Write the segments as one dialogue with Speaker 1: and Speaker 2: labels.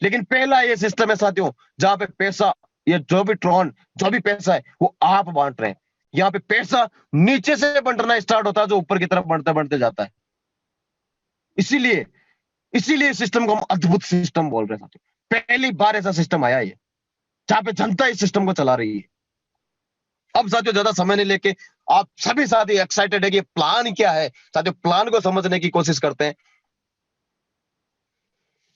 Speaker 1: लेकिन पहला ये सिस्टम है साथियों जहां पे पैसा, ये जो भी ट्रॉन, जो भी पैसा है वो आप बांट रहे हैं। यहाँ पे पैसा नीचे से बंटना स्टार्ट होता है, जो ऊपर की तरफ बढ़ते बढ़ते जाता है। इसीलिए इसीलिए सिस्टम को हम अद्भुत सिस्टम बोल रहे हैं साथियों। पहली बार ऐसा सिस्टम आया है जहां पे जनता इस सिस्टम को चला रही है। अब साथियों ज्यादा समय नहीं लेके, आप सभी साथी एक्साइटेड है कि प्लान क्या है, साथियों प्लान को समझने की कोशिश करते हैं।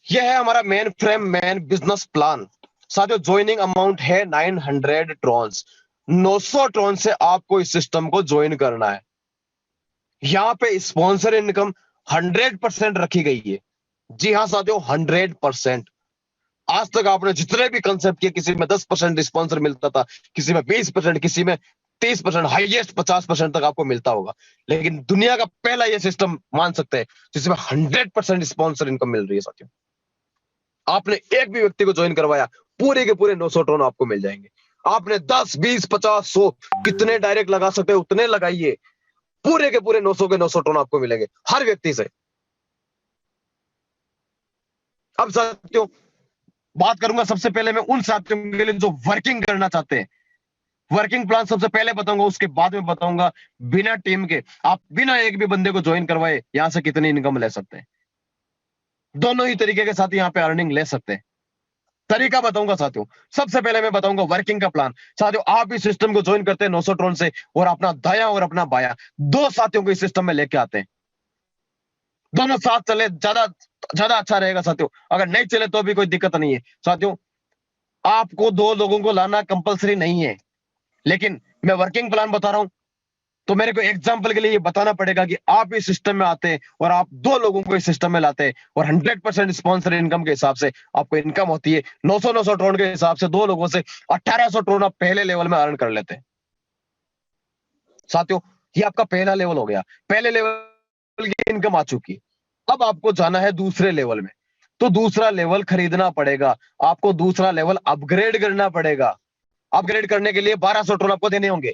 Speaker 1: यह है हमारा main frame, main business plan. साथियों ज्वाइनिंग अमाउंट है 900 ट्रॉन्स। 900 ट्रॉन से आपको इस सिस्टम को ज्वाइन करना है। यहां पे स्पॉन्सर इनकम 100% रखी गई है। जी हाँ साथियों, 100%। आज तक आपने जितने भी कंसेप्ट किए, किसी में 10% स्पॉन्सर मिलता था, किसी में 20%, किसी में 30%, हाईएस्ट 50% तक आपको मिलता होगा। लेकिन दुनिया का पहला यह सिस्टम मान सकते हैं जिसमें 100% स्पॉन्सर इनकम मिल रही है साथियों। आपने एक भी व्यक्ति को ज्वाइन करवाया, पूरे के पूरे 900 टोन आपको मिल जाएंगे। आपने 10, 20, 50, 100 कितने डायरेक्ट लगा सकते हैं उतने लगाइए, पूरे के पूरे 900 के 900 टोन आपको मिलेंगे हर व्यक्ति से। अब साथियों बात करूंगा सबसे पहले मैं उन साथियों के लिए जो वर्किंग करना चाहते हैं। वर्किंग प्लान सबसे पहले बताऊंगा, उसके बाद में बताऊंगा बिना टीम के आप बिना एक भी बंदे को ज्वाइन करवाए यहां से कितनी इनकम ले सकते हैं। दोनों ही तरीके के साथ यहां पे अर्निंग ले सकते हैं। तरीका बताऊंगा साथियों। सबसे पहले मैं बताऊंगा वर्किंग का प्लान। साथियों आप इस सिस्टम को ज्वाइन करते हैं 900 ट्रोन से, और अपना दाया और अपना बाया दो साथियों को इस सिस्टम में लेके आते हैं। दोनों साथ चले ज्यादा ज्यादा अच्छा रहेगा साथियों। अगर नहीं चले तो भी कोई दिक्कत नहीं है साथियों। आपको दो लोगों को लाना कंपलसरी नहीं है, लेकिन मैं वर्किंग प्लान बता रहा हूं तो मेरे को एग्जाम्पल के लिए ये बताना पड़ेगा कि आप इस सिस्टम में आते हैं और आप दो लोगों को इस सिस्टम में लाते हैं, और 100% स्पॉन्सर इनकम के हिसाब से आपको इनकम होती है 900 ट्रोन के हिसाब से दो लोगों से 1800 ट्रोन आप पहले लेवल में अर्न कर लेते हैं साथियों। ये आपका पहला लेवल हो गया। पहले लेवल की इनकम आ चुकी है। अब आपको जाना है दूसरे लेवल में, तो दूसरा लेवल खरीदना पड़ेगा आपको, दूसरा लेवल अपग्रेड करना पड़ेगा। अपग्रेड करने के लिए 1200 ट्रोन आपको देने होंगे।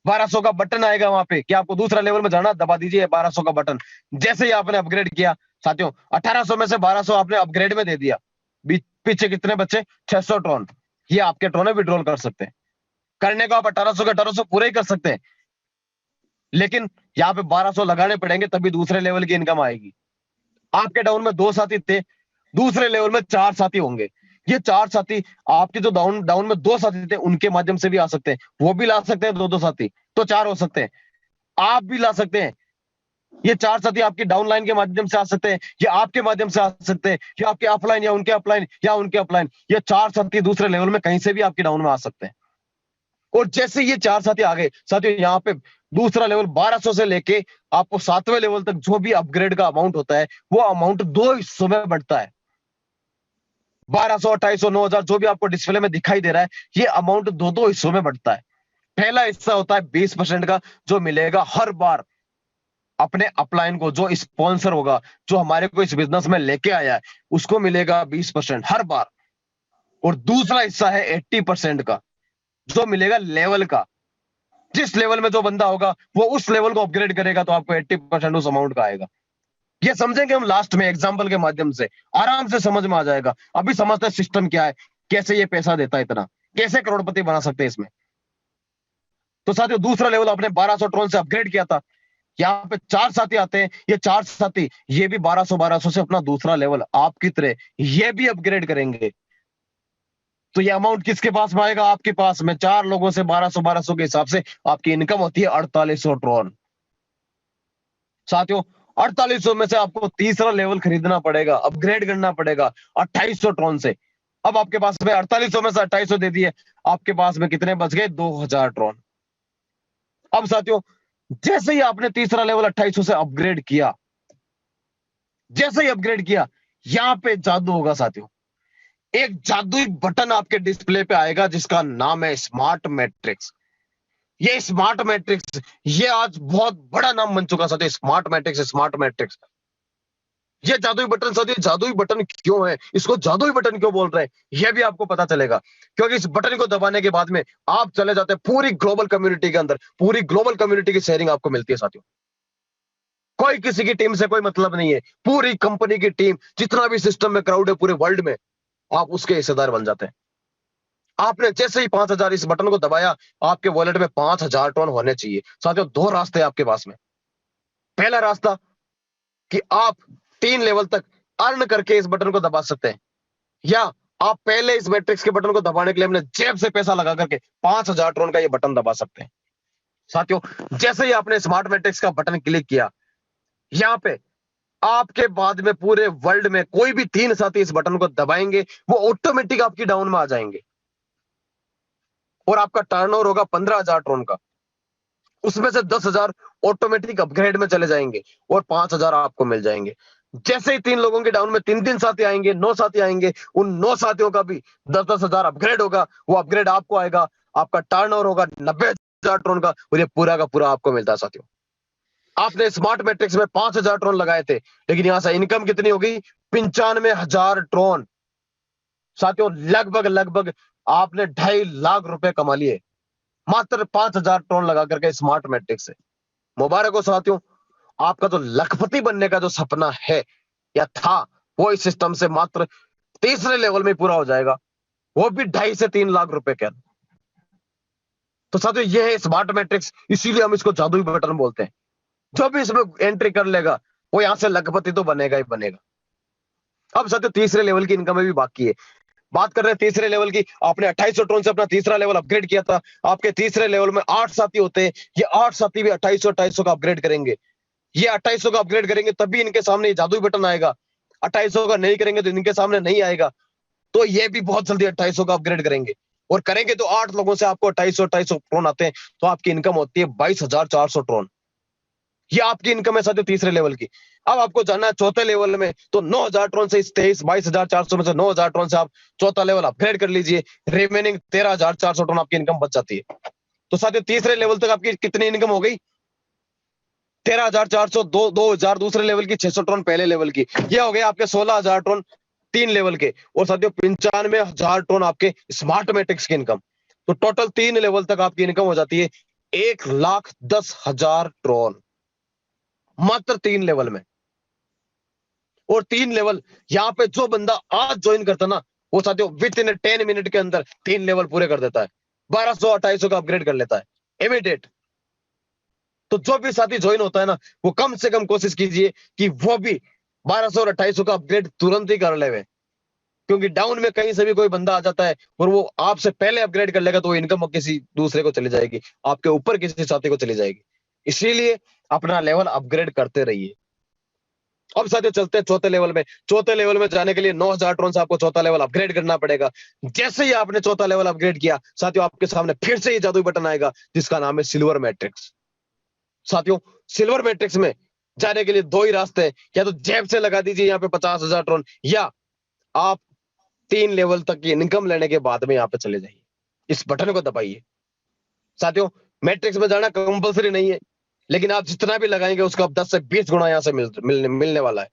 Speaker 1: 1200 का बटन आएगा वहां पे कि आपको दूसरा लेवल में जाना, दबा दीजिए 1200 का बटन। जैसे ही आपने अपग्रेड किया साथियों, 1800 में से 1200 आपने अपग्रेड में दे दिया, पीछे कितने बच्चे 600 ट्रोन। ये आपके ट्रोन है, विड्रॉल कर सकते हैं। करने को आप 1800 के 1800 पूरे ही कर सकते हैं, लेकिन यहाँ पे 1200 लगाने पड़ेंगे तभी दूसरे लेवल की इनकम आएगी। आपके डाउन में 2 साथी थे, दूसरे लेवल में 4 साथी होंगे। ये 4 साथी आपके जो डाउन डाउन में 2 साथी थे उनके माध्यम से भी आ सकते हैं, वो भी ला सकते हैं 2-2 साथी, तो 4 हो सकते हैं। आप भी ला सकते हैं। ये 4 साथी आपकी डाउन लाइन के माध्यम से आ सकते हैं, या आपके माध्यम से आ सकते हैं, या आपके अपलाइन या उनके अपलाइन या उनके अपलाइन। ये 4 साथी दूसरे लेवल में कहीं से भी आपके डाउन में आ सकते हैं। और जैसे ये 4 साथी आ गए साथियों, यहाँ पे दूसरा लेवल 1200 से लेके आपको 7वें लेवल तक जो भी अपग्रेड का अमाउंट होता है वो अमाउंट 2 हिस्सों में बढ़ता है। 1200, 2800, 9000 जो भी आपको डिस्प्ले में दिखाई दे रहा है, ये अमाउंट 2-2 हिस्सों में बढ़ता है। पहला हिस्सा होता है 20% का, जो मिलेगा हर बार अपने अपलाइन को, जो स्पॉन्सर होगा, जो हमारे को इस बिजनेस में लेके आया है, उसको मिलेगा 20% हर बार। और दूसरा हिस्सा है 80% का, जो मिलेगा लेवल का। जिस लेवल में जो बंदा होगा वो उस लेवल को अपग्रेड करेगा तो आपको 80% उस अमाउंट का आएगा। ये समझेंगे हम लास्ट में एग्जाम्पल के माध्यम से, आराम से समझ में आ जाएगा। अभी समझते हैं सिस्टम क्या है, कैसे ये पैसा देता है इतना, कैसे करोड़पति बना सकते हैं इसमें। तो साथियों दूसरा लेवल आपने 1200 ट्रोन से अपग्रेड किया था। यहाँ पे 4 साथी आते हैं, ये 4 साथी ये भी 1200 से अपना दूसरा लेवल आपकी तरह ये भी अपग्रेड करेंगे। तो ये अमाउंट किसके पास में आएगा, आपके पास में। 4 लोगों से 1200 के हिसाब से आपकी इनकम होती है 4800 ट्रोन। साथियों 4800 में से आपको तीसरा लेवल खरीदना पड़ेगा, अपग्रेड करना पड़ेगा 2800 ट्रोन से। अब आपके पास में 4800 में से 2800 दे दिए, आपके पास में कितने बच गए, 2000 ट्रोन। अब साथियों जैसे ही आपने तीसरा लेवल 2800 से अपग्रेड किया, जैसे ही अपग्रेड किया, यहां पे जादू होगा साथियों। एक जादुई बटन आपके डिस्प्ले पे आएगा जिसका नाम है स्मार्ट मैट्रिक्स। ये स्मार्ट मैट्रिक्स, ये आज बहुत बड़ा नाम बन चुका साथियों, स्मार्ट मैट्रिक्स, स्मार्ट मैट्रिक्स। ये जादुई बटन साथियों, जादुई बटन क्यों है, इसको जादुई बटन क्यों बोल रहे हैं, यह भी आपको पता चलेगा। क्योंकि इस बटन को दबाने के बाद में आप चले जाते हैं पूरी ग्लोबल कम्युनिटी के अंदर, पूरी ग्लोबल कम्युनिटी की शेयरिंग आपको मिलती है साथियों। कोई किसी की टीम से कोई मतलब नहीं है, पूरी कंपनी की टीम, जितना भी सिस्टम में क्राउड है पूरे वर्ल्ड में, आप उसके हिस्सेदार बन जाते हैं। आपने जैसे ही 5,000 इस बटन को दबाया, आपके वॉलेट में 5,000 टोन होने चाहिए। साथियों, दो रास्ते हैं आपके पास में। पहला रास्ता कि आप 3 लेवल तक अर्न करके इस बटन को दबा सकते हैं, या आप पहले इस मैट्रिक्स के बटन को दबाने के लिए अपने जेब से पैसा लगा करके 5,000 टोन का ये बटन दबा सकते हैं। साथियों, जैसे ही आपने स्मार्ट मैट्रिक्स का बटन क्लिक किया, यहां पे आपके बाद में पूरे वर्ल्ड में कोई भी 3 साथी इस बटन को दबाएंगे, वो ऑटोमेटिक आपकी डाउन में आ जाएंगे और आपका टर्नओवर होगा 15,000 टोन का। उसमें से 10,000 ऑटोमेटिक अपग्रेड में चले जाएंगे और 5,000 आपको मिल जाएंगे। जैसे ही 3 लोगों के डाउन में 3 साथी आएंगे, 9 साथी आएंगे, उन 9 साथियों का भी 10,000 अपग्रेड होगा। वो अपग्रेड आपको आएगा, आपका टर्नओवर होगा 90,000 टोन का और ये पूरा का पूरा आपको मिलता है। साथियों, आपने स्मार्ट मैट्रिक्स में 5,000 ट्रोन लगाए थे, लेकिन यहां से इनकम कितनी होगी? 95,000 ट्रोन। साथियों, लगभग लगभग आपने 2.5 लाख रुपए कमा लिए मात्र 5,000 ट्रोन लगा करके स्मार्ट मैट्रिक्स से। मुबारक हो साथियों, आपका तो लखपति बनने का जो सपना है या था, वो इस सिस्टम से मात्र तीसरे लेवल में पूरा हो जाएगा, वो भी 2.5 से 3 लाख रुपए के। तो साथियों, ये है स्मार्ट मैट्रिक्स, इसीलिए हम इसको जादुई बटन बोलते हैं। जो भी इसमें एंट्री कर लेगा, वो यहां से लखपति तो बनेगा ही बनेगा। अब साथियों, तीसरे लेवल की इनकम में भी बाकी है। बात कर रहे हैं तीसरे लेवल की। आपने 2800 टोन से अपना तीसरा लेवल अपग्रेड किया था। आपके तीसरे लेवल में 8 साथी होते हैं। ये 8 साथी भी 2800 का अपग्रेड करेंगे। ये 2800 का अपग्रेड करेंगे, तभी इनके सामने ये जादुई बटन आएगा। 2800 का नहीं करेंगे तो इनके सामने नहीं आएगा। तो ये भी बहुत जल्दी 2800 का अपग्रेड करेंगे, और करेंगे तो 8 लोगों से आपको 2800 ट्रोन आते हैं, तो आपकी इनकम होती है 22,400 ट्रोन। ये आपकी इनकम है साथियों तीसरे लेवल की। अब आपको जाना है चौथे लेवल में, तो 9,000 ट्रोन से 22,400 में से 9,000 ट्रोन से आप चौथा लेवल अपग्रेड कर लीजिए। रिमेनिंग 13,400 ट्रोन आपकी इनकम बच जाती है। तो साथियों, तीसरे लेवल तक आपकी कितनी इनकम हो गई? 13,400, 2,000 दूसरे लेवल की, 600 ट्रोन पहले लेवल की। ये हो गए आपके 16,000 ट्रोन 3 लेवल के, और साथियों 95,000 ट्रोन आपके स्मार्ट मैट्रिक्स की इनकम। तो टोटल 3 लेवल तक आपकी इनकम हो जाती है 1,10,000 ट्रोन मात्र 3 लेवल में। और 3 लेवल यहाँ पे जो बंदा आज ज्वाइन करता ना, वो साथियों विद इन 10 मिनट के अंदर 3 लेवल पूरे कर देता है, 1200 2800 का अपग्रेड कर लेता है इमीडिएट। तो जो भी साथी ज्वाइन होता है ना, वो कम से कम कोशिश कीजिए कि वो भी 1200 और 2800 का अपग्रेड तुरंत ही कर ले, क्योंकि डाउन में कहीं से भी कोई बंदा आ जाता है और वो आपसे पहले अपग्रेड कर लेगा, तो वो इनकम किसी दूसरे को चली जाएगी, आपके ऊपर किसी साथी को चली जाएगी। इसीलिए अपना लेवल अपग्रेड करते रहिए। अब साथियों, चलते हैं चौथे लेवल में। चौथे लेवल में जाने के लिए 9,000 ट्रोन से आपको चौथा लेवल अपग्रेड करना पड़ेगा। जैसे ही आपने चौथा लेवल अपग्रेड किया, साथियों आपके सामने फिर से ये जादुई बटन आएगा, जिसका नाम है सिल्वर मैट्रिक्स। साथियों, सिल्वर मैट्रिक्स में जाने के लिए 2 ही रास्ते हैं, या तो जेब से लगा दीजिए यहाँ पे 50,000 ट्रोन, या आप 3 लेवल तक की इनकम लेने के बाद में यहाँ पे चले जाइए, इस बटन को दबाइए। साथियों, मैट्रिक्स में जाना कंपलसरी नहीं है, लेकिन आप जितना भी लगाएंगे उसका 10 से 20 गुना यहां से मिलने वाला है।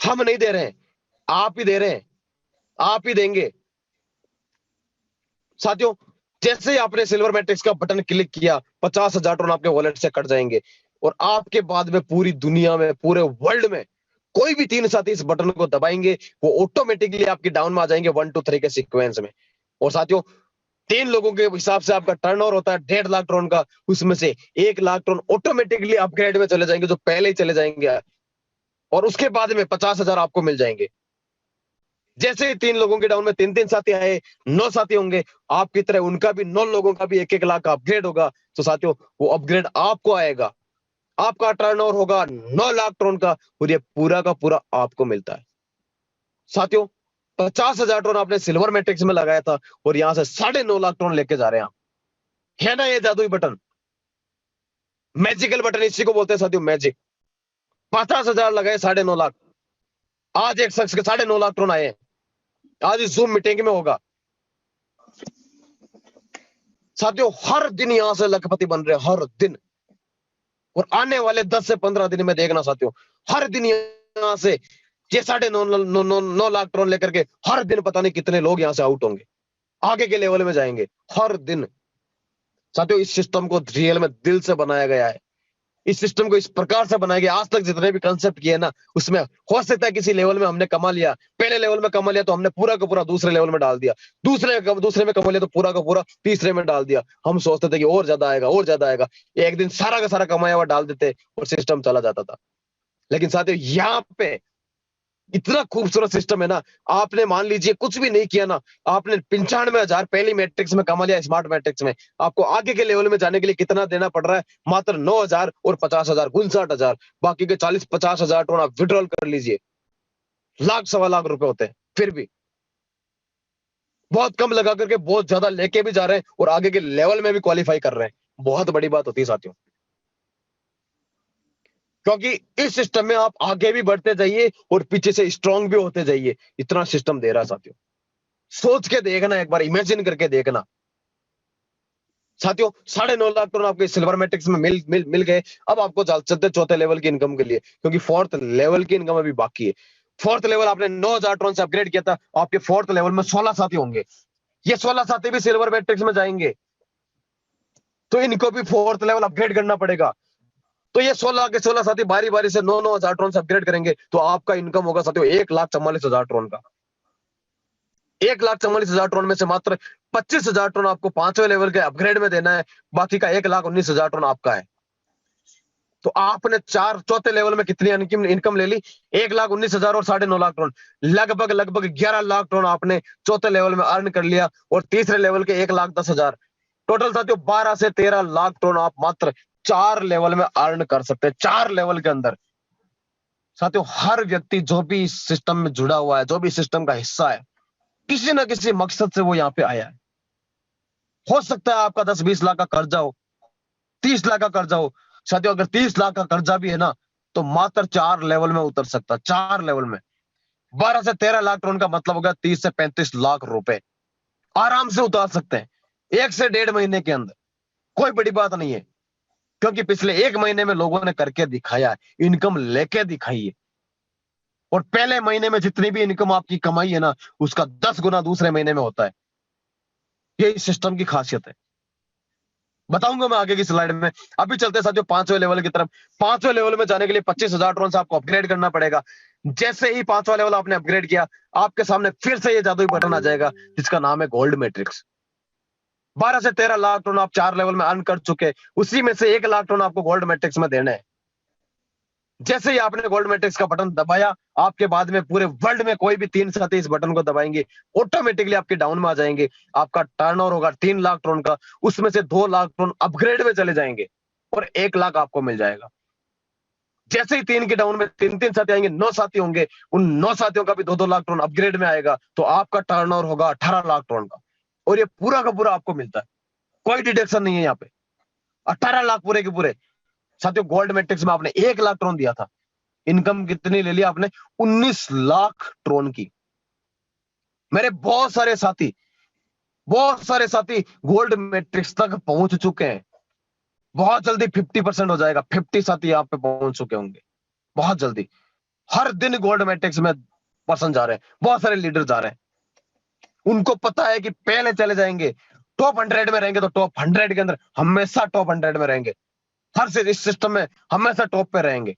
Speaker 1: हम नहीं दे रहे हैं, आप ही दे रहे हैं, आप ही देंगे। साथियों, जैसे ही आपने सिल्वर मैट्रिक्स का बटन क्लिक किया, 50,000 टोन आपके वॉलेट से कट जाएंगे, और आपके बाद में पूरी दुनिया में, पूरे वर्ल्ड में कोई भी 3 साथी इस बटन को दबाएंगे, वो ऑटोमेटिकली आपकी डाउन में आ जाएंगे 1 2 3 के सीक्वेंस में। और साथियों, 3 लोगों के हिसाब से आपका टर्नओवर होता है 1.5 लाख ट्रोन का, उसमें से 1 लाख ट्रोन ऑटोमेटिकली अपग्रेड में चले जाएंगे, जो पहले ही चले जाएंगे, और उसके बाद में 50,000 आपको मिल जाएंगे। जैसे ही 3 लोगों के डाउन में 3 साथी आए, 9 साथी होंगे, आपकी तरह उनका भी 9 लोगों का भी 1 लाख का अपग्रेड होगा। तो साथियों, वो अपग्रेड आपको आएगा, आपका टर्नओवर होगा 9 लाख ट्रोन का, और ये पूरा का पूरा आपको मिलता है। साथियों, 50,000 ट्रोन आपने सिल्वर मैट्रिक्स में लगाया था, और यहां से 9.5 लाख ट्रोन लेके जा रहे हैं आप। है ना ये जादुई बटन, मैजिकल बटन इसी को बोलते हैं साथियों, मैजिक। 50,000 लगाए, 9.5 लाख। आज एक शख्स के 9.5 लाख ट्रोन आए हैं, आज इस जूम मीटिंग में होगा। साथियों, हर दिन यहां से लखपति बन रहे हैं, हर दिन। और आने वाले 10 से 15 दिन में देखना साथियों, हर दिन यहां से ये 9.5 लाख ट्रोन लेकर के हर दिन पता नहीं कितने लोग यहां से आउट होंगे, आगे के लेवल में जाएंगे हर दिन। साथियों, इस सिस्टम को रियल में दिल से बनाया गया है, इस सिस्टम को इस प्रकार से बनाया गया, आज तक जितने भी कंसेप्ट किए ना, उसमें हो सकता है किसी लेवल में हमने कमा लिया, पहले लेवल में कमा लिया तो हमने पूरा का पूरा दूसरे लेवल में डाल दिया, दूसरे में कमा लिया तो पूरा का पूरा तीसरे में डाल दिया। हम सोचते थे कि और ज्यादा आएगा, और ज्यादा आएगा, एक दिन सारा का सारा कमाया हुआ डाल देते और सिस्टम चला जाता था। लेकिन साथियों यहाँ पे इतना खूबसूरत सिस्टम है ना, आपने मान लीजिए कुछ भी नहीं किया ना, आपने 95,000 पहली मैट्रिक्स में कमा लिया, स्मार्ट मैट्रिक्स में, आपको आगे के लेवल में जाने के लिए कितना देना पड़ रहा है? मात्र 9,000 और 50,000, 59,000, बाकी के 40-50,000 टोन आप विड्रॉल कर लीजिए, लाख सवा लाख रुपए होते हैं। फिर भी बहुत कम लगा करके बहुत ज्यादा लेके भी जा रहे हैं और आगे के लेवल में भी क्वालिफाई कर रहे हैं। बहुत बड़ी बात होती है साथियों, क्योंकि इस सिस्टम में आप आगे भी बढ़ते जाइए और पीछे से स्ट्रांग भी होते जाइए। इतना सिस्टम दे रहा है साथियों, सोच के देखना, एक बार इमेजिन करके देखना साथियों। 9.5 लाख टन आपके सिल्वर मैट्रिक्स में मिल गए। अब आपको चलते चौथे लेवल की इनकम के लिए, क्योंकि फोर्थ लेवल की इनकम अभी बाकी है। फोर्थ लेवल आपने 9,000 टन से अपग्रेड किया था, आपके फोर्थ लेवल में 16 साथी होंगे। ये 16 साथी भी सिल्वर मैट्रिक्स में जाएंगे, तो इनको भी फोर्थ लेवल अपग्रेड करना पड़ेगा। तो ये 16 के 16 साथी बारी बारी से 9-9 हजार ट्रोन से अपग्रेड करेंगे, तो आपका इनकम होगा साथियों 1,44,000 ट्रोन का। 1,44,000 ट्रोन में से मात्र 25,000 ट्रोन आपको 5वें लेवल के अपग्रेड में देना है, बाकी का 1,19,000 ट्रोन आपका है। तो आपने चौथे लेवल में कितनी इनकम ले ली? 1,19,000 और 9.5 लाख ट्रोन, लगभग 11 लाख ट्रोन आपने चौथे लेवल में अर्न कर लिया, और तीसरे लेवल के 1,10,000। टोटल साथियों 12 से 13 लाख ट्रोन आप मात्र 4 लेवल में अर्न कर सकते हैं, 4 लेवल के अंदर। साथियों हर व्यक्ति जो भी इस सिस्टम में जुड़ा हुआ है, जो भी सिस्टम का हिस्सा है, किसी ना किसी मकसद से वो यहाँ पे आया है। हो सकता है आपका 10-20 लाख का कर्जा हो, 30 लाख का कर्जा हो। साथियों अगर 30 लाख का कर्जा भी है ना, तो मात्र 4 लेवल में उतर सकता है, 4 लेवल में। 12 से 13 लाख टोन का मतलब हो गया 30 से 35 लाख रुपए आराम से उतार सकते हैं 1 से 1.5 महीने के अंदर। कोई बड़ी बात नहीं है, क्योंकि पिछले 1 महीने में लोगों ने करके दिखाया है, इनकम लेके दिखाई है। और पहले महीने में जितनी भी इनकम आपकी कमाई है ना, उसका 10 गुना दूसरे महीने में होता है। यही सिस्टम की खासियत है, बताऊंगा मैं आगे की स्लाइड में। अभी चलते हैं साथियों 5वें लेवल की तरफ। 5वें लेवल में जाने के लिए 25,000 ट्रोन से आपको अपग्रेड करना पड़ेगा। जैसे ही 5वां लेवल आपने अपग्रेड किया, आपके सामने फिर से ये जादुई बटन आ जाएगा, जिसका नाम है गोल्ड मैट्रिक्स। 12 से 13 लाख टन आप 4 लेवल में अर्न कर चुके, उसी में से 1 लाख टन आपको गोल्ड मैट्रिक्स में देना है। जैसे ही आपने गोल्ड मैट्रिक्स का बटन दबाया, आपके बाद में पूरे वर्ल्ड में कोई भी 3 साथी इस बटन को दबाएंगे, ऑटोमेटिकली आपके डाउन में आ जाएंगे। आपका टर्नओवर होगा 3 लाख टन का, उसमें से 2 लाख टन अपग्रेड में चले जाएंगे और 1 लाख आपको मिल जाएगा। जैसे ही 3 के डाउन में 3-3 साथी आएंगे, 9 साथी होंगे, उन 9 साथियों का भी 2-2 लाख टन अपग्रेड में आएगा, तो आपका टर्नओवर होगा 18 लाख टन का। और ये पूरा का पूरा आपको मिलता है, कोई डिडक्शन नहीं है यहाँ पे। 18 लाख पूरे के पूरे। साथियों गोल्ड मैट्रिक्स में आपने 1 लाख ट्रोन दिया था, इनकम कितनी ले ली आपने? 19 लाख ट्रोन की। मेरे बहुत सारे साथी गोल्ड मैट्रिक्स तक पहुंच चुके हैं। बहुत जल्दी 50% हो जाएगा, 50 साथी यहाँ पे पहुंच चुके होंगे बहुत जल्दी। हर दिन गोल्ड मैट्रिक्स में पर्सन जा रहे हैं, बहुत सारे लीडर जा रहे हैं। उनको पता है कि पहले चले जाएंगे, टॉप 100 में रहेंगे, तो टॉप 100 के अंदर हमेशा टॉप 100 में रहेंगे, हर से इस सिस्टम में हमेशा टॉप पे रहेंगे।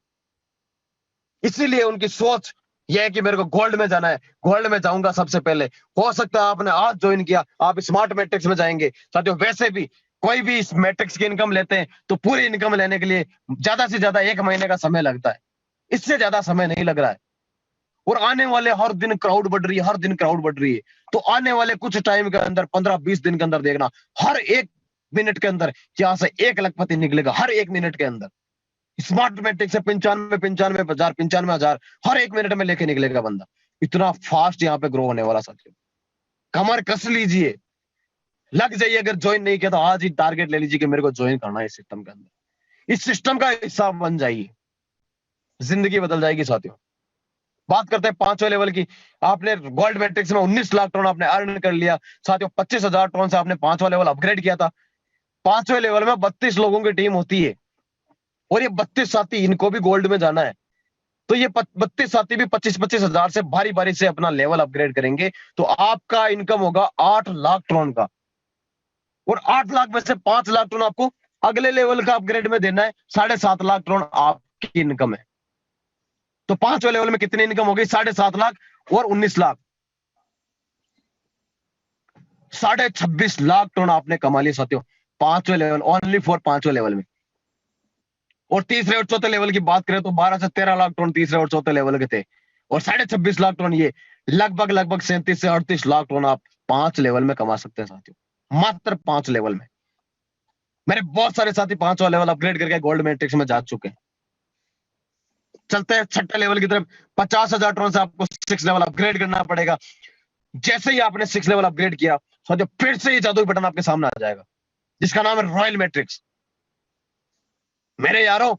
Speaker 1: इसीलिए उनकी सोच यह है कि मेरे को गोल्ड में जाना है, गोल्ड में जाऊंगा सबसे पहले। हो सकता है आपने आज ज्वाइन किया, आप स्मार्ट मैट्रिक्स में जाएंगे। साथियों वैसे भी कोई भी इस मैट्रिक्स की इनकम लेते हैं, तो पूरी इनकम लेने के लिए ज्यादा से ज्यादा 1 महीने का समय लगता है, इससे ज्यादा समय नहीं लग रहा है। और आने वाले हर दिन क्राउड बढ़ रही है, हर दिन क्राउड बढ़ रही है। तो आने वाले कुछ टाइम के अंदर 15-20 दिन के अंदर देखना, हर 1 मिनट के अंदर यहाँ से 1 लखपति निकलेगा, हर 1 मिनट के अंदर। स्मार्ट मैट्रिक्स से 95,000 हर 1 मिनट में लेके निकलेगा बंदा। इतना फास्ट यहाँ पे ग्रो होने वाला साथियों, कमर कस लीजिए, लग जाइए। अगर ज्वाइन नहीं किया तो आज ही टारगेट ले लीजिए कि मेरे को ज्वाइन करना है इस सिस्टम के अंदर, इस सिस्टम का हिस्सा बन जाइए, जिंदगी बदल जाएगी साथियों। बात करते हैं 5वें लेवल की। आपने गोल्ड मैट्रिक्स में 19 लाख टन आपने अर्न कर लिया साथियों। 25,000 टन से आपने 5वां लेवल अपग्रेड किया था। 5वें लेवल में 32 लोगों की टीम होती है, और ये 32 साथी, इनको भी गोल्ड में जाना है। तो ये 32 साथी भी 25-25 हजार से बारी बारी से अपना लेवल अपग्रेड करेंगे, तो आपका इनकम होगा 8 लाख टन का। और 8 लाख में से 5 लाख टन आपको अगले लेवल का अपग्रेड में देना है 7.5 लाख करोड़ आपकी इनकम है। तो 5वें लेवल में कितनी इनकम हो गई? 7.5 लाख और 19 लाख, 26.5 लाख टन आपने कमा लिए साथियों 5वें लेवल, ओनली फॉर 5वें लेवल में। और तीसरे और चौथे लेवल की बात करें तो 12 से 13 लाख टन तीसरे और चौथे लेवल के थे, और 26.5 लाख टन ये लगभग 37 से 38 लाख टन आप 5 लेवल में कमा सकते हैं साथियों, मात्र 5 लेवल में। मेरे बहुत सारे साथी 5वां लेवल अपग्रेड करके गोल्ड मैट्रिक्स में जा चुके हैं। चलते हैं छठे लेवल की तरफ। 50,000 टन से आपको 6 लेवल अपग्रेड करना पड़ेगा। जैसे ही आपने 6 लेवल अपग्रेड किया साथियों, फिर से ये जादुई बटन आपके सामने आ जाएगा जिसका नाम है रॉयल मैट्रिक्स। मेरे यारों,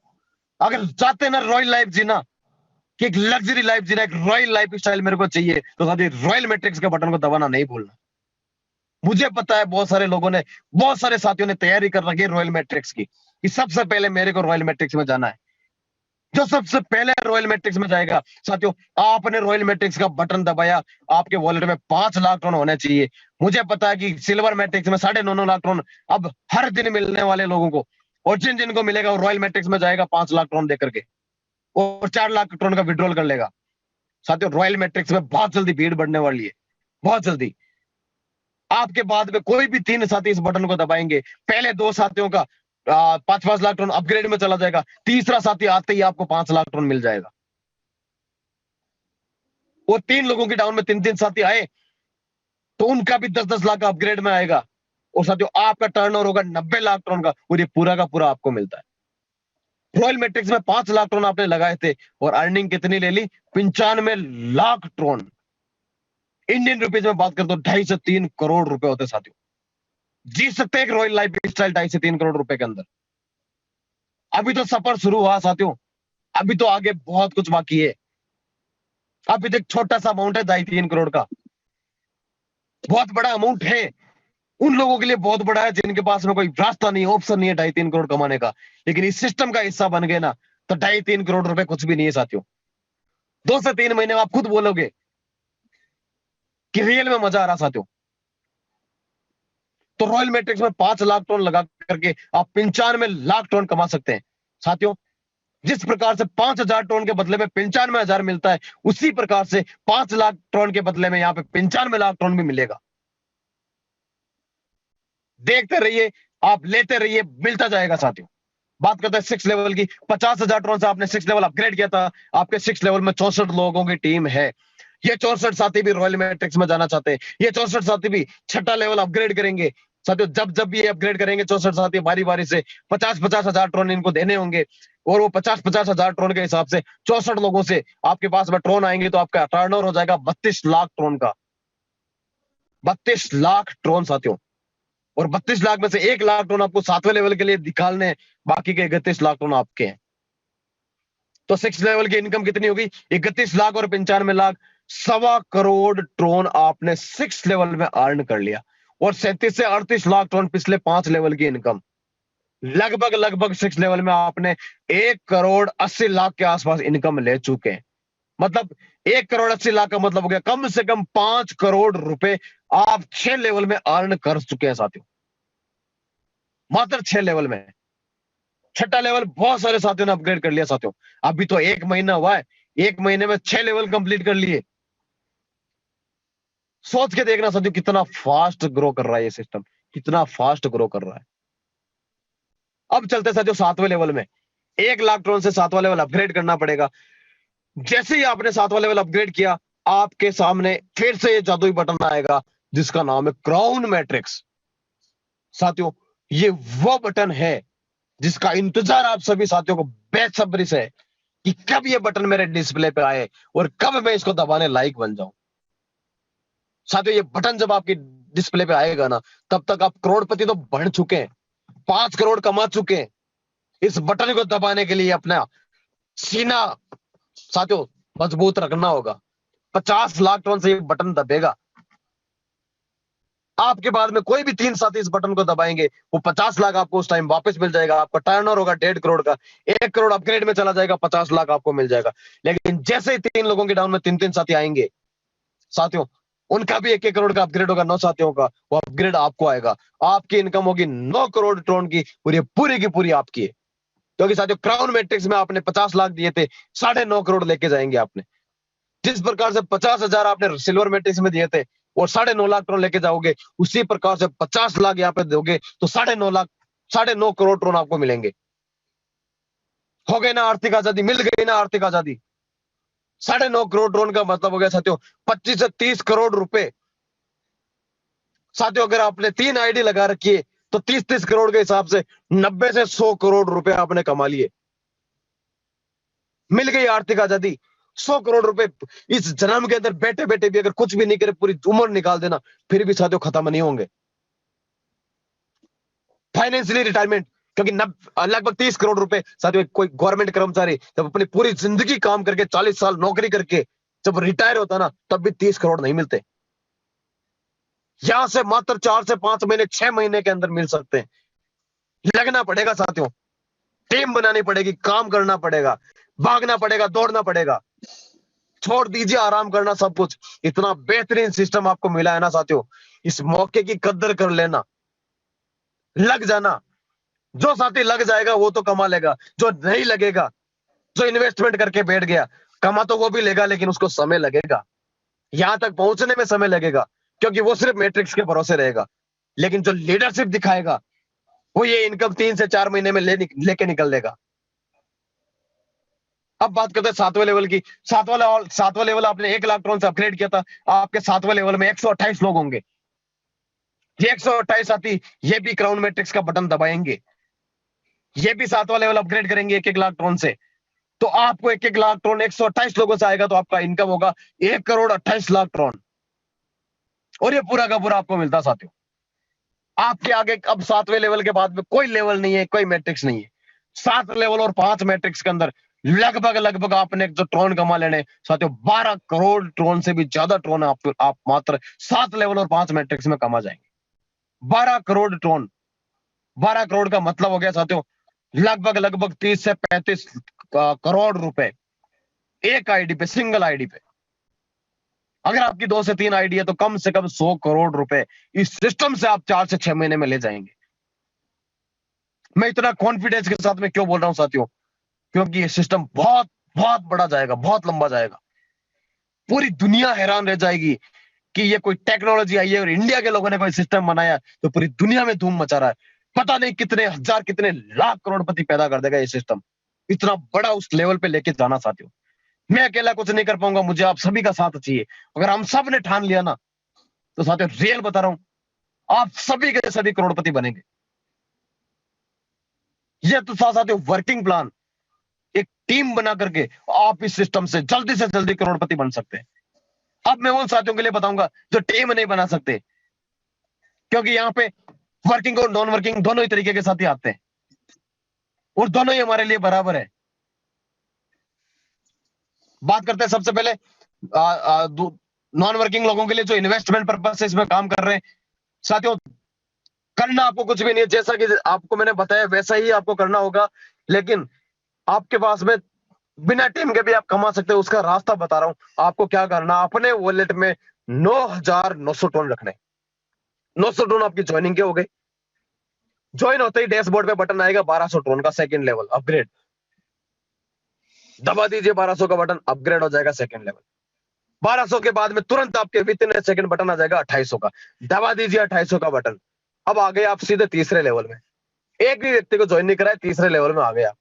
Speaker 1: अगर चाहते हैं ना रॉयल लाइफ जीना, कि एक लग्जरी लाइफ जीना, एक रॉयल लाइफ स्टाइल मेरे को चाहिए, तो साथियों रॉयल मैट्रिक्स के बटन को दबाना नहीं भूलना। मुझे पता है बहुत सारे लोगों ने, बहुत सारे साथियों ने तैयारी कर रखी है रॉयल मैट्रिक्स की, कि सबसे पहले मेरे को रॉयल मैट्रिक्स में जाना है। जो सबसे पहले रॉयल मैट्रिक्स में जाएगा साथियों, आपने रॉयल मैट्रिक्स का बटन दबाया, आपके वॉलेट में 5 लाख टन होने चाहिए। मुझे पता है कि सिल्वर मैट्रिक्स में 9.5 लाख टन अब हर दिन मिलने वाले लोगों को, और जिन जिनको मिलेगा वो रॉयल मैट्रिक्स में जाएगा 5 लाख टन देकर के, और 4 लाख टन का विड्रॉल कर लेगा। साथियों रॉयल मैट्रिक्स में बहुत जल्दी भीड़ बढ़ने वाली है, बहुत जल्दी। आपके बाद में कोई भी 3 साथी इस बटन को दबाएंगे, पहले 2 साथियों का 5-5 लाख टन अपग्रेड में चला जाएगा, तीसरा साथी आते ही आपको 5 लाख टन मिल जाएगा। वो 3 लोगों की डाउन में 3-3 साथी आए तो उनका भी 10-10 लाख का अपग्रेड में आएगा, और साथियों आपका टर्नओवर होगा 90 लाख टन का, और ये पूरा का पूरा आपको मिलता है। रॉयल मैट्रिक्स में 5 लाख टन आपने लगाए थे और अर्निंग कितनी ले ली? 95 लाख टन। इंडियन रुपीज में बात करें तो 2.5 से 3 करोड़ रुपए होते साथियों। जी सकते हैं एक रॉयल लाइफ स्टाइल 2.5 से 3 करोड़ रुपए के अंदर। अभी तो सफर शुरू हुआ साथियों, अभी तो आगे बहुत कुछ बाकी है। अभी तो एक छोटा सा अमाउंट है 2.5-3 करोड़ का, बहुत बड़ा अमाउंट है उन लोगों के लिए, बहुत बड़ा है जिनके पास में कोई रास्ता नहीं, ऑप्शन नहीं है 2.5-3 करोड़ कमाने का। लेकिन इस सिस्टम का हिस्सा बन गए ना, तो 2.5-3 करोड़ रुपए कुछ भी नहीं है साथियों। 2 से 3 महीने में आप खुद बोलोगे कि रियल में मजा आ रहा साथियों। तो रॉयल मैट्रिक्स में 5 लाख टन लगा करके आप 95 लाख टन कमा सकते हैं साथियों। जिस प्रकार से 5,000 टन के बदले में 95,000 मिलता है, उसी प्रकार से 5 लाख टन के बदले में यहाँ पे 95 लाख टन भी मिलेगा। देखते रहिए, आप लेते रहिए, मिलता जाएगा साथियों। बात करते हैं 6 लेवल की। 50,000 टन से आपने 6 लेवल अपग्रेड किया था, आपके 6 लेवल में 64 लोगों की टीम है। ये 64 साथी भी रॉयल मैट्रिक्स में जाना चाहते हैं, ये 64 साथी भी छठा लेवल अपग्रेड करेंगे साथियों। जब जब ये अपग्रेड करेंगे 64 साथी बारी बारी से 50-50 हजार टन इनको देने होंगे, और वो 50-50 हजार टन के हिसाब से 64 लोगों से आपके पास में ट्रोन आएंगे, तो आपका टर्नओवर हो जाएगा 32 लाख ट्रोन का। 32 लाख ट्रोन साथियों, और 32 लाख में से 1 लाख टन आपको 7वें लेवल के लिए निकालने हैं, बाकी के 31 लाख टन आपके हैं। तो 6 लेवल की इनकम कितनी होगी? 31 लाख और 95 लाख, 1.25 करोड़ ट्रोन आपने 6 लेवल में अर्न कर लिया। और 37 से 38 लाख टन पिछले 5 लेवल की इनकम, लगभग 6 लेवल में आपने 1 करोड़ 80 लाख के आसपास इनकम ले चुके हैं। मतलब 1 करोड़ 80 लाख का मतलब हो गया कम से कम 5 करोड़ रुपए आप 6 लेवल में अर्न कर चुके हैं साथियों, मात्र 6 लेवल में। छठा लेवल बहुत सारे साथियों ने अपग्रेड कर लिया साथियों। अभी तो 1 महीना हुआ है, 1 महीने में 6 लेवल कंप्लीट कर लिए। सोच के देखना साथियों कितना फास्ट ग्रो कर रहा है ये सिस्टम, कितना फास्ट ग्रो कर रहा है। अब चलते साथियों 7वें लेवल में। 1 लाख टन से 7वां लेवल अपग्रेड करना पड़ेगा। जैसे ही आपने 7वां लेवल अपग्रेड किया, आपके सामने फिर से ये जादुई बटन आएगा जिसका नाम है क्राउन मैट्रिक्स। साथियों ये वो बटन है जिसका इंतजार आप सभी साथियों को बेसब्री से है कि कब ये बटन मेरे डिस्प्ले पे आए और कब मैं इसको दबाने लायक बन जाऊं। साथियों ये बटन जब आपकी डिस्प्ले पे आएगा ना, तब तक आप करोड़पति तो बन चुके हैं, 5 करोड़ कमा चुके हैं। इस बटन को दबाने के लिए अपना सीना साथियों मजबूत रखना होगा। 50 लाख टन से ये बटन दबेगा। आपके बाद में कोई भी 3 साथी इस बटन को दबाएंगे, वो 50 लाख आपको उस टाइम वापस मिल जाएगा। आपका टर्नओवर होगा 1.5 करोड़ का, 1 करोड़ अपग्रेड में चला जाएगा, 50 लाख आपको मिल जाएगा। लेकिन जैसे ही 3 लोगों के डाउन में 3-3 साथी आएंगे साथियों, उनका भी 1-1 करोड़ का अपग्रेड होगा 9 साथियों का, वो अपग्रेड आपको आएगा। आपकी इनकम होगी 9 करोड़ ट्रोन की, और ये पूरी की पूरी आपकी है। क्योंकि साथियों क्राउन मैट्रिक्स में आपने 50 लाख दिए थे, 9.5 करोड़ लेके जाएंगे आपने। जिस प्रकार से 50,000 आपने सिल्वर मैट्रिक्स में दिए थे और 9.5 लाख ट्रोन लेके जाओगे, उसी प्रकार से 50 लाख यहाँ पे दोगे तो 9.5 लाख, 9.5 करोड़ ट्रोन आपको मिलेंगे। हो गई ना आर्थिक आजादी, मिल गई ना आर्थिक आजादी। 9.5 करोड़ ड्रोन का मतलब हो गया साथियों 25 से 30 करोड़ रुपए। साथियों अगर आपने 3 आईडी लगा रखी है तो 30-30 करोड़ के हिसाब से 90 से 100 करोड़ रुपए आपने कमा लिए। मिल गई आर्थिक आजादी। 100 करोड़ रुपए इस जन्म के अंदर बैठे बैठे भी अगर कुछ भी नहीं करे, पूरी उम्र निकाल देना, फिर भी साथियों खत्म नहीं होंगे। फाइनेंशियली रिटायरमेंट, क्योंकि लगभग 30 करोड़ रुपए साथियों कोई गवर्नमेंट कर्मचारी जब अपनी पूरी जिंदगी काम करके 40 साल नौकरी करके जब रिटायर होता ना, तब भी 30 करोड़ नहीं मिलते। यहां से मात्र 4 से 5 महीने 6 महीने के अंदर मिल सकते हैं। लगना पड़ेगा साथियों, टीम बनानी पड़ेगी, काम करना पड़ेगा, भागना पड़ेगा, दौड़ना पड़ेगा। छोड़ दीजिए आराम करना सब कुछ। इतना बेहतरीन सिस्टम आपको मिला है ना साथियों, इस मौके की कदर कर लेना, लग जाना। जो साथी लग जाएगा वो तो कमा लेगा, जो नहीं लगेगा, जो इन्वेस्टमेंट करके बैठ गया, कमा तो वो भी लेगा लेकिन उसको समय लगेगा, यहां तक पहुंचने में समय लगेगा, क्योंकि वो सिर्फ मैट्रिक्स के भरोसे रहेगा। लेकिन जो लीडरशिप दिखाएगा वो ये इनकम 3 से 4 महीने में लेके निकल लेगा। अब बात करते हैं 7वें लेवल की। 7वां लेवल आपने 1 लाख ट्रोन से अपग्रेड किया था, आपके 7वें लेवल में 128 लोग होंगे। ये 128 साथी ये भी क्राउन मैट्रिक्स का बटन दबाएंगे, ये भी 7वां लेवल अपग्रेड करेंगे 1-1 लाख ट्रोन से। तो आपको 1-1 लाख ट्रोन 128 लोगों से आएगा, तो आपका इनकम होगा 1 करोड़ 28 लाख ट्रोन, और ये पूरा का पूरा आपको मिलता साथियों। आपके आगे अब 7वें लेवल के बाद में कोई लेवल नहीं है, कोई मैट्रिक्स नहीं है। 7 लेवल और 5 मैट्रिक्स के अंदर लगभग आपने जो ट्रोन कमा लेने साथियों, 12 करोड़ ट्रोन से भी ज्यादा ट्रोन आप मात्र 7 लेवल और 5 मैट्रिक्स में कमा जाएंगे। 12 करोड़ ट्रोन, 12 करोड़ का मतलब हो गया साथियों लगभग 30 से 35 करोड़ रुपए एक आईडी पे, सिंगल आईडी पे। अगर आपकी 2 से 3 आईडी है तो कम से कम 100 करोड़ रुपए इस सिस्टम से आप 4 से 6 महीने में ले जाएंगे। मैं इतना कॉन्फिडेंस के साथ में क्यों बोल रहा हूं साथियों, क्योंकि ये सिस्टम बहुत बहुत बड़ा जाएगा, बहुत लंबा जाएगा। पूरी दुनिया हैरान रह जाएगी कि ये कोई टेक्नोलॉजी आई है और इंडिया के लोगों ने कोई सिस्टम बनाया, तो पूरी दुनिया में धूम मचा रहा है। पता नहीं कितने हजार कितने लाख करोड़पति पैदा कर देगा ये सिस्टम। इतना बड़ा उस लेवल पे लेके जाना साथियों, मैं अकेला कुछ नहीं कर पाऊंगा, मुझे आप सभी का साथ चाहिए। अगर हम सब ने ठान लिया ना, तो साथियों रियल बता रहा हूं, आप सभी के सभी करोड़पति बनेंगे। ये तो साथियों वर्किंग प्लान, एक टीम बना करके आप इस सिस्टम से जल्दी करोड़पति बन सकते हैं। अब मैं उन साथियों के लिए बताऊंगा जो टीम नहीं बना सकते, क्योंकि यहाँ पे वर्किंग और नॉन वर्किंग दोनों ही तरीके के साथी आते हैं, और दोनों ही हमारे लिए बराबर है। बात करते हैं सबसे पहले नॉन वर्किंग लोगों के लिए जो इन्वेस्टमेंट पर्पज से इसमें काम कर रहे हैं। साथियों करना आपको कुछ भी नहीं है, जैसा कि आपको मैंने बताया वैसा ही आपको करना होगा, लेकिन आपके पास में बिना टीम के भी आप कमा सकते हो, उसका रास्ता बता रहा हूं आपको क्या करना। अपने वॉलेट में 9,900 टोन रखने, 900 टोन आपकी ज्वाइनिंग के हो गए। ज्वाइन होते ही डैशबोर्ड पे बटन आएगा 1200 टोन का सेकंड लेवल अपग्रेड, दबा दीजिए 1200 का बटन, अपग्रेड हो जाएगा सेकंड लेवल। 1200 के बाद में तुरंत आपके विद इन सेकंड बटन आ जाएगा 2800 का, दबा दीजिए 2800 का बटन। अब आ गए आप सीधे तीसरे लेवल में। एक भी व्यक्ति को ज्वाइन नहीं कराए, तीसरे लेवल में आ गया।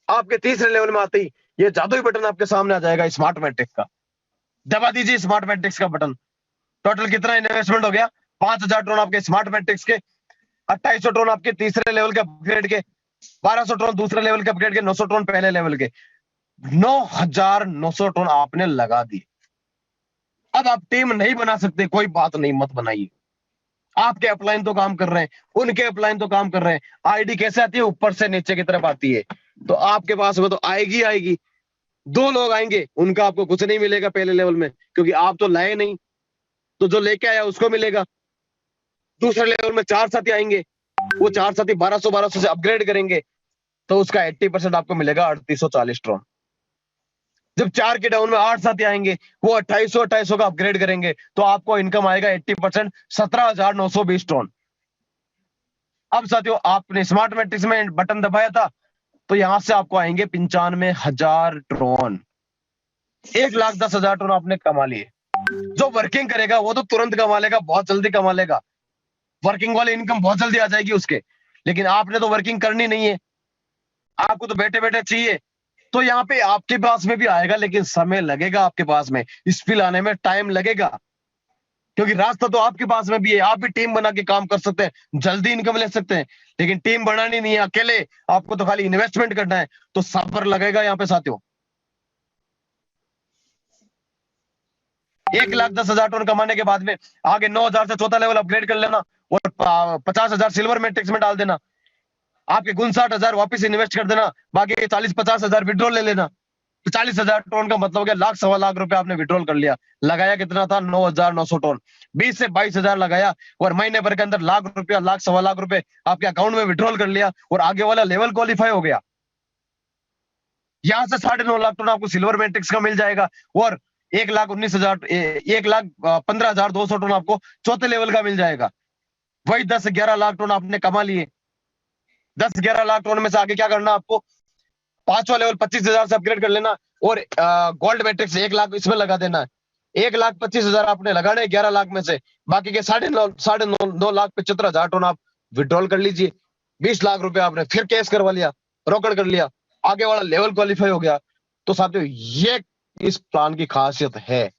Speaker 1: आपके तीसरे लेवल में आते ही ये जादुई बटन आपके सामने आ जाएगा स्मार्ट मैट्रिक्स का, दबा दीजिए स्मार्ट मैट्रिक्स का बटन। टोटल कितना इन्वेस्टमेंट हो गया, 5,000 टोन आपके स्मार्ट मैट्रिक्स के, 2800 टोन आपके तीसरे लेवल के अपग्रेड के, 1200 टोन दूसरे लेवल के अपग्रेड के, 900 टोन पहले लेवल के, 9,900 टोन आपने लगा दिए। अब आप टीम नहीं बना सकते, कोई बात नहीं, मत बनाइए। आपके अपलाइन तो काम कर रहे हैं, उनके अपलाइन तो काम कर रहे हैं। आईडी कैसे आती है, ऊपर से नीचे की तरफ आती है, तो आपके पास वो तो आएगी आएगी। 2 लोग आएंगे, उनका आपको कुछ नहीं मिलेगा पहले लेवल में, क्योंकि आप तो लाए नहीं, तो जो लेके आया उसको मिलेगा। दूसरे लेवल में 4 साथी आएंगे, वो 4 साथी 1200 से अपग्रेड करेंगे, तो उसका 80% आपको मिलेगा 3840 ट्रोन। जब 4 के डाउन में 8 साथी आएंगे, वो 2800 का अपग्रेड करेंगे, तो आपको इनकम आएगा 80%, 17,920 टोन। अब साथियों, आपने स्मार्ट मैट्रिक्स में बटन दबाया था, तो यहां से आपको आएंगे 95,000 टोन। 1,10,000 टोन आपने कमा लिए। जो वर्किंग करेगा वो तो तुरंत कमा लेगा, बहुत जल्दी कमा लेगा, वर्किंग वाले इनकम बहुत जल्दी आ जाएगी उसके। लेकिन आपने तो वर्किंग करनी नहीं है, आपको तो बैठे बैठे चाहिए। तो यहाँ पे आपके पास में भी आएगा, लेकिन समय लगेगा, आपके पास में स्किल आने में टाइम लगेगा, क्योंकि रास्ता तो आपके पास में भी है। आप भी टीम बना के काम कर सकते हैं, जल्दी इनकम ले सकते हैं, लेकिन टीम बनानी नहीं है अकेले, आपको तो खाली इन्वेस्टमेंट करना है, तो सफर लगेगा यहाँ पे साथियों। 1,10,000 टन कमाने के बाद में आगे 9,000 से चौथा लेवल अपग्रेड कर लेना, और 50,000 सिल्वर मैट्रिक्स में डाल देना। आपके 59,000 वापस इन्वेस्ट कर देना, बाकी 40-50,000 विड्रॉल ले लेना। तो 40,000 टन का मतलब हो गया 1,00,000 सवा लाख रुपए आपने विड्रॉल कर लिया। लगाया कितना था? 9,900 टन। 20 से 22,000 लगाया, और महीने भर के अंदर लाख रुपया, 1,00,000 सवा लाख रुपए आपके अकाउंट में विड्रॉल कर लिया, और आगे वाला लेवल क्वालिफाई हो गया। यहां से 9.5 लाख टन आपको सिल्वर मैट्रिक्स का मिल जाएगा, और 1,19,000 1,15,200 टन आपको चौथे लेवल का मिल जाएगा। वही 10-11 लाख टन आपने कमा लिए। 10-11 लाख टन में से आगे क्या करना आपको? पांचवा लेवल 25,000 से अपग्रेड कर लेना, और गोल्ड मैट्रिक्स 1,00,000 इसमें लगा देना है। 1,25,000 आपने लगाने 11 लाख में से, बाकी के 9,75,000 टन आप विड्रॉल कर लीजिए। 20 लाख रुपए आपने फिर कैश करवा लिया, रोकड़ कर लिया, आगे वाला लेवल क्वालिफाई हो गया। तो साथियों, ये इस प्लान की खासियत है।